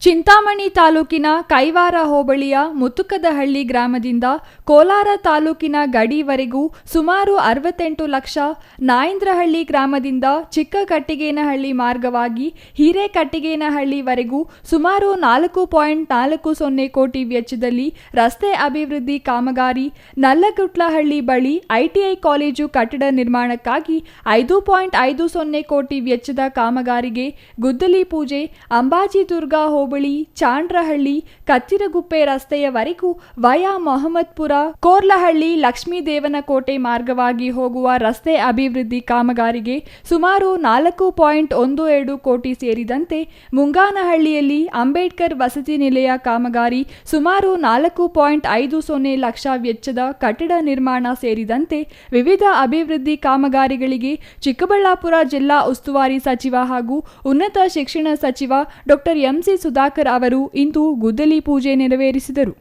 ಚಿಂತಾಮಣಿ ತಾಲೂಕಿನ ಕೈವಾರ ಹೋಬಳಿಯ ಮುತುಕದಹಳ್ಳಿ ಗ್ರಾಮದಿಂದ ಕೋಲಾರ ತಾಲೂಕಿನ ಗಡಿವರೆಗೂ ಸುಮಾರು 68 ಲಕ್ಷ, ನಾಯಂದ್ರಹಳ್ಳಿ ಗ್ರಾಮದಿಂದ ಚಿಕ್ಕಕಟ್ಟಿಗೇನಹಳ್ಳಿ ಮಾರ್ಗವಾಗಿ ಹಿರೇಕಟ್ಟಿಗೇನಹಳ್ಳಿವರೆಗೂ ಸುಮಾರು 4.40 ಕೋಟಿ ವೆಚ್ಚದಲ್ಲಿ ರಸ್ತೆ ಅಭಿವೃದ್ಧಿ ಕಾಮಗಾರಿ, ನಲ್ಲಗುಟ್ಲಹಳ್ಳಿ ಬಳಿ ಐಟಿಐ ಕಾಲೇಜು ಕಟ್ಟಡ ನಿರ್ಮಾಣಕ್ಕಾಗಿ 5.50 ಕೋಟಿ ವೆಚ್ಚದ ಕಾಮಗಾರಿಗೆ ಗುದ್ದಲಿ ಪೂಜೆ, ಅಂಬಾಜಿದುರ್ಗ ಹೋಬಳಿ ಚಾಂಡ್ರಹಳ್ಳಿ ಕತ್ತಿರಗುಪ್ಪೆ ರಸ್ತೆಯವರೆಗೂ ವಯಾ ಮೊಹಮ್ಮದ್ಪುರ ಕೋರ್ಲಹಳ್ಳಿ ಲಕ್ಷ್ಮೀದೇವನಕೋಟೆ ಮಾರ್ಗವಾಗಿ ಹೋಗುವ ರಸ್ತೆ ಅಭಿವೃದ್ಧಿ ಕಾಮಗಾರಿಗೆ ಸುಮಾರು 4.12 ಕೋಟಿ ಸೇರಿದಂತೆ ಮುಂಗಾನಹಳ್ಳಿಯಲ್ಲಿ ಅಂಬೇಡ್ಕರ್ ವಸತಿ ನಿಲಯ ಕಾಮಗಾರಿ ಸುಮಾರು 4.50 ಲಕ್ಷ ವೆಚ್ಚದ ಕಟ್ಟಡ ನಿರ್ಮಾಣ ಸೇರಿದಂತೆ ವಿವಿಧ ಅಭಿವೃದ್ಧಿ ಕಾಮಗಾರಿಗಳಿಗೆ ಚಿಕ್ಕಬಳ್ಳಾಪುರ ಜಿಲ್ಲಾ ಉಸ್ತುವಾರಿ ಸಚಿವ ಹಾಗೂ ಉನ್ನತ ಶಿಕ್ಷಣ ಸಚಿವ ಡಾಕ್ಟರ್ ಎಂಸಿ ಸುಧಾಕರ್ ಅವರು ಇಂದು ಗುದ್ದಲಿ ಪೂಜೆ ನೆರವೇರಿಸಿದರು.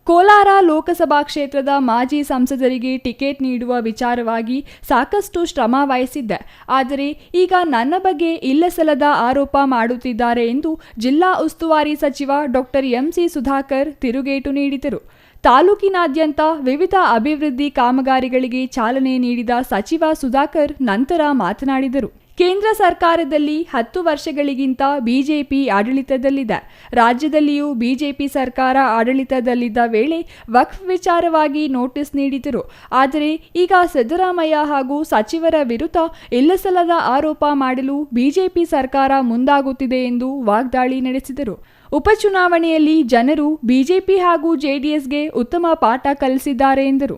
ಕೋಲಾರ ಲೋಕಸಭಾ ಕ್ಷೇತ್ರದ ಮಾಜಿ ಸಂಸದರಿಗೆ ಟಿಕೆಟ್ ನೀಡುವ ವಿಚಾರವಾಗಿ ಸಾಕಷ್ಟು ಶ್ರಮ ವಹಿಸಿದ್ದೆ. ಆದರೆ ಈಗ ನನ್ನ ಬಗ್ಗೆ ಇಲ್ಲಸಲ್ಲದ ಆರೋಪ ಮಾಡುತ್ತಿದ್ದಾರೆ ಎಂದು ಜಿಲ್ಲಾ ಉಸ್ತುವಾರಿ ಸಚಿವ ಡಾಕ್ಟರ್ ಎಂಸಿ ಸುಧಾಕರ್ ತಿರುಗೇಟು ನೀಡಿದರು. ತಾಲೂಕಿನಾದ್ಯಂತ ವಿವಿಧ ಅಭಿವೃದ್ಧಿ ಕಾಮಗಾರಿಗಳಿಗೆ ಚಾಲನೆ ನೀಡಿದ ಸಚಿವ ಸುಧಾಕರ್ ನಂತರ ಮಾತನಾಡಿದರು. ಕೇಂದ್ರ ಸರ್ಕಾರದಲ್ಲಿ 10 ವರ್ಷಗಳಿಗಿಂತ ಬಿಜೆಪಿ ಆಡಳಿತದಲ್ಲಿದೆ. ರಾಜ್ಯದಲ್ಲಿಯೂ ಬಿಜೆಪಿ ಸರ್ಕಾರ ಆಡಳಿತದಲ್ಲಿದ್ದ ವೇಳೆ ವಕ್ಫ್ ವಿಚಾರವಾಗಿ ನೋಟಿಸ್ ನೀಡಿದರು. ಆದರೆ ಈಗ ಸಿದ್ದರಾಮಯ್ಯ ಹಾಗೂ ಸಚಿವರ ವಿರುದ್ಧ ಇಲ್ಲಸಲ್ಲದ ಆರೋಪ ಮಾಡಲು ಬಿಜೆಪಿ ಸರ್ಕಾರ ಮುಂದಾಗುತ್ತಿದೆ ಎಂದು ವಾಗ್ದಾಳಿ ನಡೆಸಿದರು. ಉಪಚುನಾವಣೆಯಲ್ಲಿ ಜನರು ಬಿಜೆಪಿ ಹಾಗೂ ಜೆಡಿಎಸ್ಗೆ ಉತ್ತಮ ಪಾಠ ಕಲಿಸಿದ್ದಾರೆ ಎಂದರು.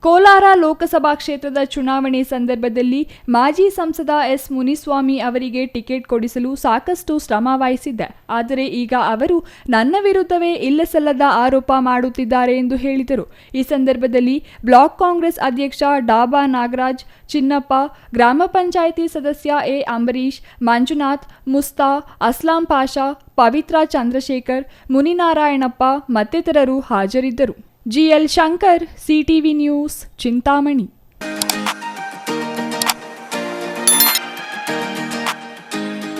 ಕೋಲಾರ ಲೋಕಸಭಾ ಕ್ಷೇತ್ರದ ಚುನಾವಣೆ ಸಂದರ್ಭದಲ್ಲಿ ಮಾಜಿ ಸಂಸದ ಎಸ್ ಮುನಿಸ್ವಾಮಿ ಅವರಿಗೆ ಟಿಕೆಟ್ ಕೊಡಿಸಲು ಸಾಕಷ್ಟು ಶ್ರಮ ವಹಿಸಿದ್ದೆ. ಆದರೆ ಈಗ ಅವರು ನನ್ನ ವಿರುದ್ಧವೇ ಇಲ್ಲಸಲ್ಲದ ಆರೋಪ ಮಾಡುತ್ತಿದ್ದಾರೆ ಎಂದು ಹೇಳಿದರು. ಈ ಸಂದರ್ಭದಲ್ಲಿ ಬ್ಲಾಕ್ ಕಾಂಗ್ರೆಸ್ ಅಧ್ಯಕ್ಷ ಡಾಬಾ ನಾಗರಾಜ್, ಚಿನ್ನಪ್ಪ, ಗ್ರಾಮ ಪಂಚಾಯಿತಿ ಸದಸ್ಯ ಎ ಅಂಬರೀಶ್, ಮಂಜುನಾಥ್, ಮುಸ್ತಾ, ಅಸ್ಲಾಂ ಪಾಷಾ, ಪವಿತ್ರ ಚಂದ್ರಶೇಖರ್, ಮುನಿನಾರಾಯಣಪ್ಪ ಮತ್ತಿತರರು ಹಾಜರಿದ್ದರು. GL Shankar, CTV news, Chintamani.